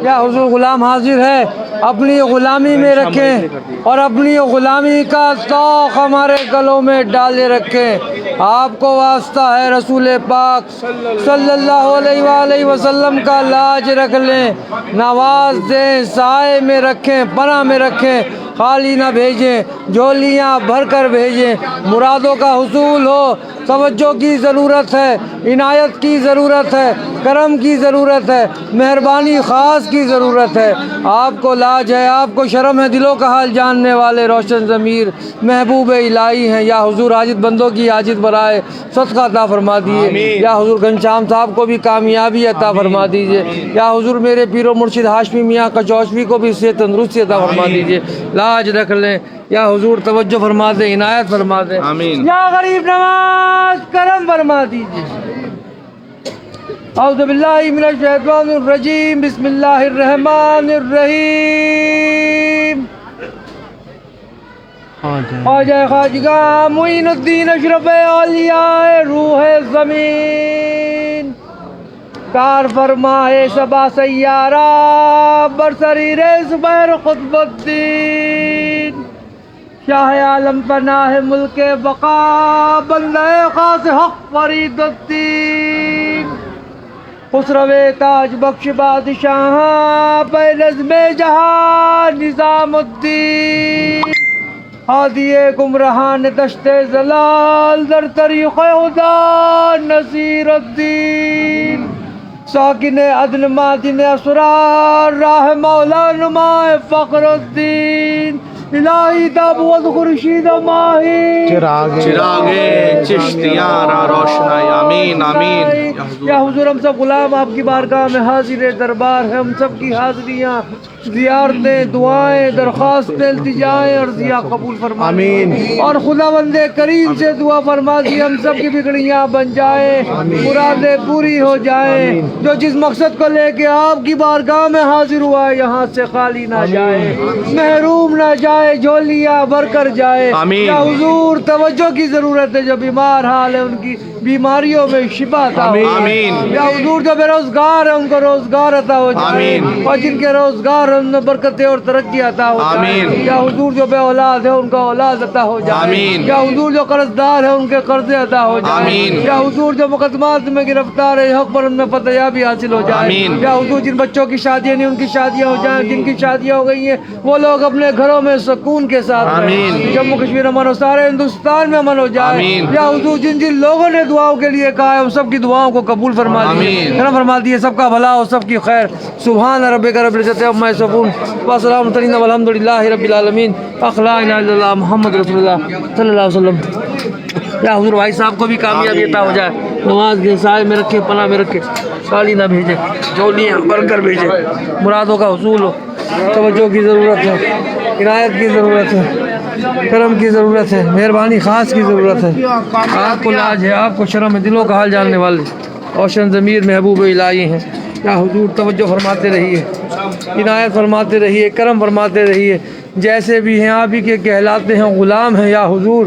یا حضور غلام حاضر ہے، اپنی غلامی میں رکھیں اور اپنی غلامی کا طوق ہمارے گلوں میں ڈالے رکھیں۔ آپ کو واسطہ ہے رسول پاک صلی اللہ علیہ وآلہ وسلم کا لاج رکھ لیں، نواز دیں، سائے میں رکھیں، پناہ میں رکھیں، خالی نہ بھیجیں، جھولیاں بھر کر بھیجیں، مرادوں کا حصول ہو۔ توجہ کی ضرورت ہے، عنایت کی ضرورت ہے، کرم کی ضرورت ہے، مہربانی خاص کی ضرورت ہے۔ آپ کو لاج ہے، آپ کو شرم ہے، دلوں کا حال جاننے والے روشن ضمیر محبوب الہی ہیں۔ یا حضور حاجت بندوں کی حاجت برائے صدقہ عطا فرما دیجیے۔ یا حضور گھنشام صاحب کو بھی کامیابی عطا فرما دیجیے۔ یا حضور میرے پیر و مرشد ہاشمی میاں کچوشوی کو بھی صحت تندرستی عطا فرما دیجیے، لاج رکھ لیں۔ یا حضور توجہ فرما دیں، عنایت فرما دیں۔ یا غریب نواز کرم فرما دیجیے۔ اعوذ باللہ من الشیطان الرجیم، بسم اللہ الرحمن الرحیم۔ خواجہ خواجگاہ معین الدین اشرف اولیاء روح زمین، کار فرمائے سبا سیارہ برسریر زبیر قطب الدین، شاہ عالم پناہ ملک بقا بندہ خاص حق فرید الدین، خسرو تاج بخش بادشاہ پہ نظم جہاں نظام الدین، ہادی گمراہان دشت زلال در طریق خدا نصیر الدین، ساکن عدل مادن اسرار راہ مولا نمائے فخر الدین، الہی تابوت خورشید ماہی چراغ چشتیاں را روشنائی، آمین آمین۔ یا حضور ہم سب غلام آپ کی بارگاہ میں حاضر دربار ہے، ہم سب کی حاضریاں، زیارتیں، دعائیں، درخواستیں، التجائیں اور ضیا قبول فرما آمین۔ اور خدا بند کریم سے دعا فرما دی ہم سب کی بگڑیاں بن جائیں، مرادیں پوری ہو جائیں، جو جس مقصد کو لے کے آپ کی بارگاہ میں حاضر ہوا ہے یہاں سے خالی نہ جائے، محروم نہ جائے، جھولیاں بھر کر جائے۔ آمین۔ یا حضور توجہ کی ضرورت ہے، جو بیمار حال ہے ان کی بیماریوں میں شفا عطا ہو۔ آمین۔ یا حضور جو بے روزگار ہے ان کو روزگار عطا ہو جائے، آمین۔ اور جن کے روزگار ان میں برکتیں اور ترقی عطا ہو جائے۔ آمین۔ یا حضور جو بے اولاد ہے ان کا اولاد عطا ہو جائے۔ آمین۔ یا حضور جو قرض دار ہے ان کے قرضے عطا ہو جائے۔ آمین۔ یا حضور جو مقدمات میں گرفتار ہے حق پر ان میں فتح یابی حاصل ہو جائے۔ آمین۔ یا حضور جن بچوں کی شادیاں نہیں ان کی شادیاں ہو جائیں، جن کی شادیاں ہو گئی ہیں وہ لوگ اپنے گھروں میں سکون کے ساتھ رہیں، آمین۔ جموں کشمیر امن ہو، سارے ہندوستان میں امن ہو جائے۔ آمین۔ یا حضور جن جن لوگوں نے دعاؤں کے لیے کہا ہے ان سب کی دعاؤں کو قبول فرما دیجیے، آمین۔ کرم فرما دیجیے، سب کا بھلا ہو، سب کی خیر۔ سبحان ربک رب العزت عما یصفون وسلام علیہ والحمد للہ رب العالمین۔ لا الہ الا اللہ محمد رسول اللہ صلی اللہ علیہ وسلم۔ یا حضور بھائی صاحب کو بھی کامیابی عطا ہو جائے، نماز کے سائے میں رکھے، پناہ میں رکھے، خالی نہ بھیجے، جھولیاں بھر کر بھیجے، مرادوں کا حصول ہو۔ توجہ کی ضرورت ہے، عنایت کی ضرورت ہے، کرم کی ضرورت ہے، مہربانی خاص کی ضرورت ہے۔ آپ کو لاج ہے، آپ کو شرم ہے، دلوں کا حال جاننے والے روشن ضمیر محبوب الہی ہیں۔ یا حضور توجہ فرماتے رہیے، عنایت فرماتے رہیے، کرم فرماتے رہیے، جیسے بھی ہیں آپ ہی کے کہلاتے ہیں، غلام ہیں۔ یا حضور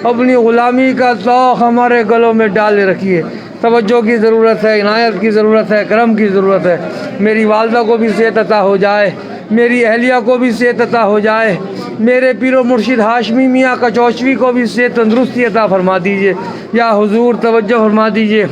اپنی غلامی کا ذوق ہمارے گلوں میں ڈالے رکھیے۔ توجہ کی ضرورت ہے، عنایت کی ضرورت ہے، کرم کی ضرورت ہے۔ میری والدہ کو بھی صحت عطا ہو جائے، میری اہلیہ کو بھی صحت عطا ہو جائے، میرے پیر و مرشد ہاشمی میاں کچوشوی کو بھی صحت تندرستی عطا فرما دیجیے۔ یا حضور توجہ فرما دیجیے،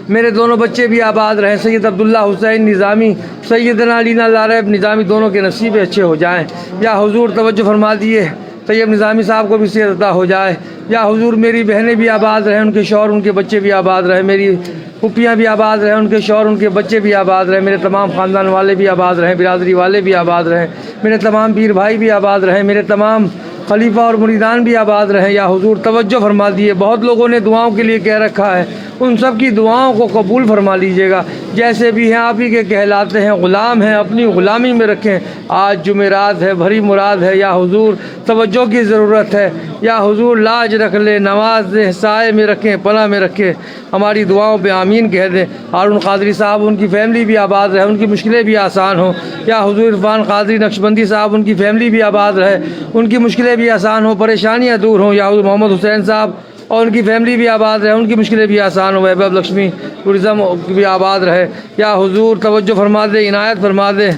میرے دونوں بچے بھی آباد رہیں، سید عبداللہ حسین نظامی، سیدنا علینا لاریب نظامی، دونوں کے نصیب اچھے ہو جائیں۔ یا حضور توجہ فرما دیے، طیب نظامی صاحب کو بھی صحت عطا ہو جائے۔ یا حضور میری بہنیں بھی آباد رہیں، ان کے شوہر ان کے بچے بھی آباد رہیں، میری پھپھیاں بھی آباد رہیں، ان کے شوہر ان کے بچے بھی آباد رہیں، میرے تمام خاندان والے بھی آباد رہیں، برادری والے بھی آباد رہیں، میرے تمام پیر بھائی بھی آباد رہیں، میرے تمام خلیفہ اور مریدان بھی آباد رہیں۔ یا حضور توجہ فرما دیے، بہت لوگوں نے دعاؤں کے لیے کہہ رکھا ہے، ان سب کی دعاؤں کو قبول فرما لیجیے گا۔ جیسے بھی ہیں آپ ہی کے کہلاتے ہیں، غلام ہیں، اپنی غلامی میں رکھیں۔ آج جمعرات ہے، بھری مراد ہے، یا حضور توجہ کی ضرورت ہے۔ یا حضور لاج رکھ لیں، نواز دیں، سائے میں رکھیں، پناہ میں رکھیں، ہماری دعاؤں پہ آمین کہہ دیں۔ ہارون قادری صاحب ان کی فیملی بھی آباد رہے، ان کی مشکلیں بھی آسان ہوں۔ یا حضور عرفان قادری نقشبندی صاحب ان کی فیملی بھی آباد رہے، ان کی مشکلیں بھی آسان ہوں، پریشانیاں دور ہوں۔ یا حضور محمد حسین صاحب اور ان کی فیملی بھی آباد رہے, ان کی مشکلیں بھی آسان ہو. ویبھو لکشمی ٹورزم بھی آباد رہے. یا حضور توجہ فرما دیں, عنایت فرما دیں,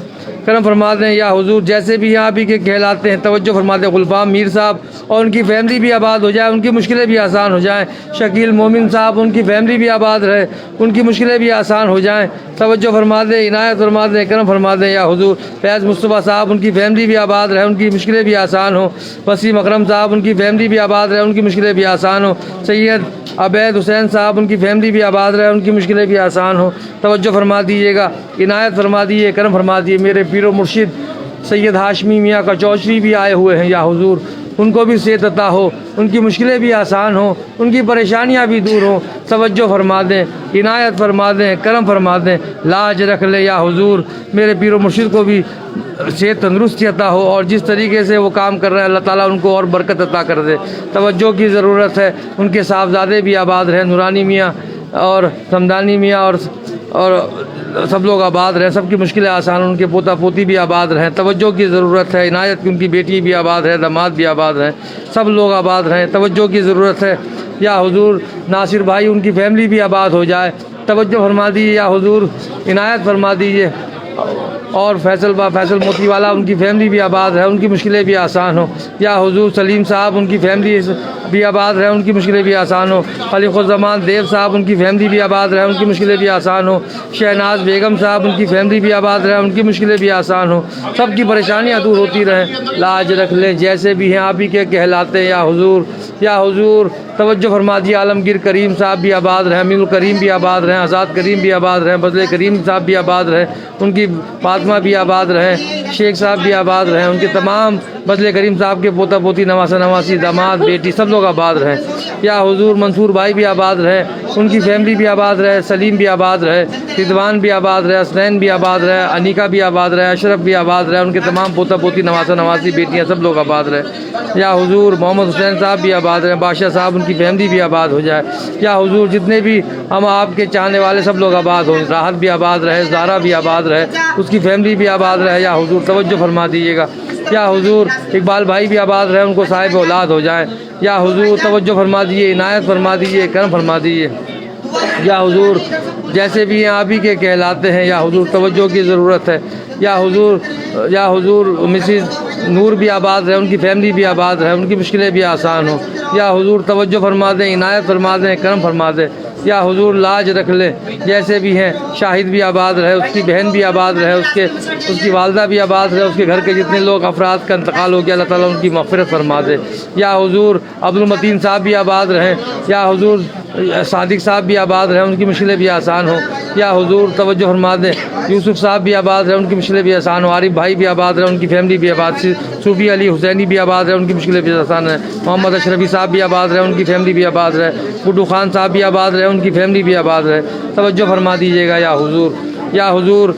کرم فرما دیں. یا حضور جیسے بھی یہاں بھی کے کہلاتے ہیں توجہ فرما دیں. غلفام میر صاحب اور ان کی فیملی بھی آباد ہو جائے, ان کی مشکلیں بھی آسان ہو جائیں. شکیل مومن صاحب, ان کی فیملی بھی آباد رہے, ان کی مشکلیں بھی آسان ہو جائیں. توجہ فرما دیں, عنایت فرما دیں, کرم فرما دیں. یا حضور فیض مصطفیٰ صاحب, ان کی فیملی بھی آباد رہے, ان کی مشکلیں بھی آسان ہوں. وسیم اکرم صاحب, ان کی فیملی بھی آباد رہے, ان کی مشکلیں بھی آسان ہوں. سید عبید حسین صاحب, ان کی فیملی بھی آباد رہے, ان کی مشکلیں بھی آسان ہوں. توجہ فرما دیجیے گا, عنایت فرما دیجیے, کرم فرما دیجیے. میرے پیر و مرشد سید ہاشمی میاں کا چوچری بھی آئے ہوئے ہیں. یا حضور ان کو بھی صحت عطا ہو, ان کی مشکلیں بھی آسان ہوں, ان کی پریشانیاں بھی دور ہوں. توجہ فرما دیں, عنایت فرما دیں, کرم فرما دیں, لاج رکھ لیں. یا حضور میرے پیر و مرشد کو بھی صحت تندرستی عطا ہو, اور جس طریقے سے وہ کام کر رہے ہیں اللہ تعالیٰ ان کو اور برکت عطا کر دے. توجہ کی ضرورت ہے. ان کے صاحبزادے بھی آباد رہیں, نورانی میاں اور سمدانی میاں اور سب لوگ آباد رہیں, سب کی مشکلیں آسان, ان کے پوتا پوتی بھی آباد رہیں. توجہ کی ضرورت ہے. عنایت کی ان کی بیٹی بھی آباد ہے, داماد بھی آباد رہیں, سب لوگ آباد رہیں. توجہ کی ضرورت ہے. یا حضور ناصر بھائی, ان کی فیملی بھی آباد ہو جائے. توجہ فرما دیجیے. یا حضور عنایت فرما دیجیے. اور فیصل موتی والا, ان کی فیملی بھی آباد ہے, ان کی مشکلیں بھی آسان ہوں. یا حضور سلیم صاحب, ان کی فیملی بھی آباد رہے, ان کی مشکلیں بھی آسان ہوں. خلیق الزمان دیو صاحب, ان کی فیملی بھی آباد رہے, ان کی مشکلیں بھی آسان ہوں. شہناز بیگم صاحب, ان کی فیملی بھی آباد رہے, ان کی مشکلیں بھی آسان ہوں. سب کی پریشانیاں دور ہوتی رہیں. لاج رکھ لیں, جیسے بھی ہیں آپ ہی کے کہلاتے ہیں. یا حضور توجہ فرما دیے. عالمگیر کریم صاحب بھی آباد رہیں, امین الکریم بھی آباد رہیں, آزاد کریم بھی آباد رہیں, بدل کریم صاحب بھی آباد رہیں, ان کی فاطمہ بھی آباد رہیں, شیخ صاحب بھی آباد رہیں, ان کے تمام بدل کریم صاحب کے پوتا پوتی, نواسہ نواسی, داماد, بیٹی, سب لوگ آباد رہیں. یا حضور منصور بھائی بھی آباد رہے, ان کی فیملی بھی آباد رہے, سلیم بھی آباد رہے, رضوان بھی آباد رہے, حسنین بھی آباد رہے, انیکا بھی آباد رہے, اشرف بھی آباد رہے, ان کے تمام پوتا پوتی, نواسہ نواسی, بیٹیاں, سب لوگ آباد رہے. یا حضور محمد حسین صاحب بھی آباد رہے, بادشاہ صاحب, ان کی فیملی بھی آباد ہو جائے. یا حضور جتنے بھی ہم آپ کے چاہنے والے سب لوگ آباد ہوں. راحت بھی آباد رہے, زارا بھی آباد رہے, اس کی فیملی بھی آباد رہے. یا حضور توجہ فرما دیجیے گا. یا حضور اقبال بھائی بھی آباد رہے, ان کو صاحب اولاد ہو جائیں. یا حضور توجہ فرما دیجیے, عنایت فرما دیجیے, کرم فرما دیجیے. یا حضور جیسے بھی ہیں آپ ہی کے کہلاتے ہیں. یا حضور توجہ کی ضرورت ہے. یا حضور مسز نور بھی آباد رہے, ان کی فیملی بھی آباد رہے, ان کی مشکلیں بھی آسان ہوں. یا حضور توجہ فرما دیں, عنایت فرما دیں, کرم فرما دیں. یا حضور لاج رکھ لیں, جیسے بھی ہیں. شاہد بھی آباد رہے, اس کی بہن بھی آباد رہے, اس کی والدہ بھی آباد رہے, اس کے گھر کے جتنے لوگ افراد کا انتقال ہو گیا اللہ تعالیٰ ان کی مغفرت فرما دے. یا حضور عبدالمتین صاحب بھی آباد رہیں. یا حضور صادق صاحب بھی آباد رہیں, ان کی مشکلیں بھی آسان ہوں. یا حضور توجہ فرما دیں, یوسف صاحب بھی آباد رہیں, ان کی مشکلیں بھی آسان ہوں. عارف بھائی بھی آباد رہیں, ان کی فیملی بھی آباد. صوفی علی حسینی بھی آباد رہے, ان کی مشکلیں بھی آسان ہیں. محمد اشرفی صاحب بھی آباد رہے, ان کی فیملی بھی آباد رہے. گڈو خان صاحب بھی آباد رہے, ان کی فیملی بھی آباد رہے. توجہ فرما دیجیے گا. یا حضور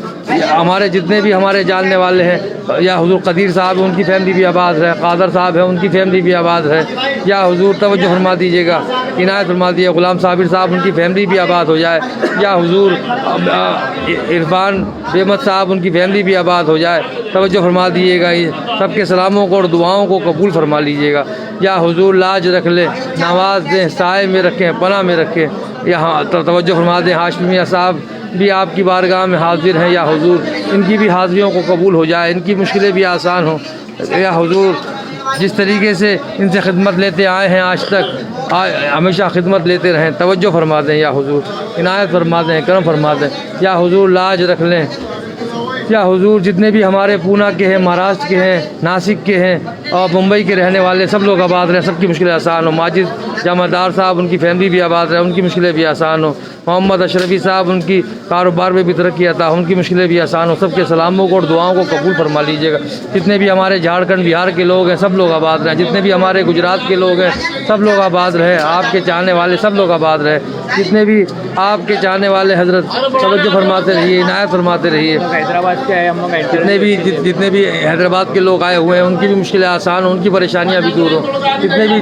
ہمارے جتنے بھی ہمارے جاننے والے ہیں. یا حضور قدیر صاحب, ان کی فیملی بھی آباد رہے. قادر صاحب ہیں, ان کی فیملی بھی آباد رہے. یا حضور توجہ فرما دیجیے گا, عنایت فرما دیجیے. غلام صابر صاحب, ان کی فیملی بھی آباد ہو جائے. یا حضور عرفان احمد صاحب, ان کی فیملی بھی آباد ہو جائے. توجہ فرما دیجیے گا. سب کے سلاموں کو اور دعاؤں کو قبول فرما لیجیے گا. یا حضور لاج رکھ لیں, نواز دیں, سائے میں رکھیں, پناہ میں رکھیں. یہاں توجہ فرما دیں. ہاشمی میاں صاحب بھی آپ کی بارگاہ میں حاضر ہیں. یا حضور ان کی بھی حاضریوں کو قبول ہو جائے, ان کی مشکلیں بھی آسان ہوں. یا حضور جس طریقے سے ان سے خدمت لیتے آئے ہیں آج تک, ہمیشہ خدمت لیتے رہیں. توجہ فرما دیں. یا حضور عنایت فرما دیں, کرم فرما دیں. یا حضور لاج رکھ لیں. یا حضور جتنے بھی ہمارے پونا کے ہیں, مہاراشٹر کے ہیں, ناسک کے ہیں اور ممبئی کے رہنے والے سب لوگ آباد رہیں, سب کی مشکلیں آسان ہوں. ماجد جامعدار صاحب, ان کی فیملی بھی آباد رہے, ان کی مشکلیں بھی آسان ہوں. محمد اشرفی صاحب, ان کی کاروبار میں بھی ترقی عطا ہو, ان کی مشکلیں بھی آسان ہوں. سب کے سلاموں کو اور دعاؤں کو قبول فرما لیجیے گا. جتنے بھی ہمارے جھارکھنڈ بہار کے لوگ ہیں سب لوگ آباد رہیں. جتنے بھی ہمارے گجرات کے لوگ ہیں سب لوگ آباد رہے. آپ کے چاہنے والے سب لوگ آباد رہے. جتنے بھی آپ کے چاہنے والے حضرت توجہ فرماتے رہیے, عنایت فرماتے رہیے. حیدرآباد کے آئے ہم لوگ, جتنے بھی حیدرآباد کے لوگ آئے ہوئے ہیں ان کی بھی مشکلیں آسان ہوں, ان کی پریشانیاں بھی دور ہوں. جتنے بھی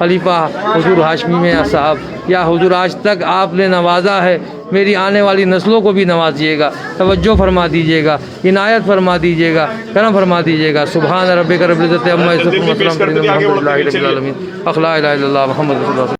خلیفہ حضور ہاشمی میاں صاحب، یا حضور آج تک آپ نے نوازا ہے، میری آنے والی نسلوں کو بھی نوازیے گا، توجہ فرما دیجیے گا، عنایت فرما دیجیے گا، کرم فرما دیجیے گا۔ سبحان ربک رب العزت عما یصفون، وسلام علی المرسلین، الحمد للہ رب العالمین، لا الہ الا اللہ محمد رسول اللہ۔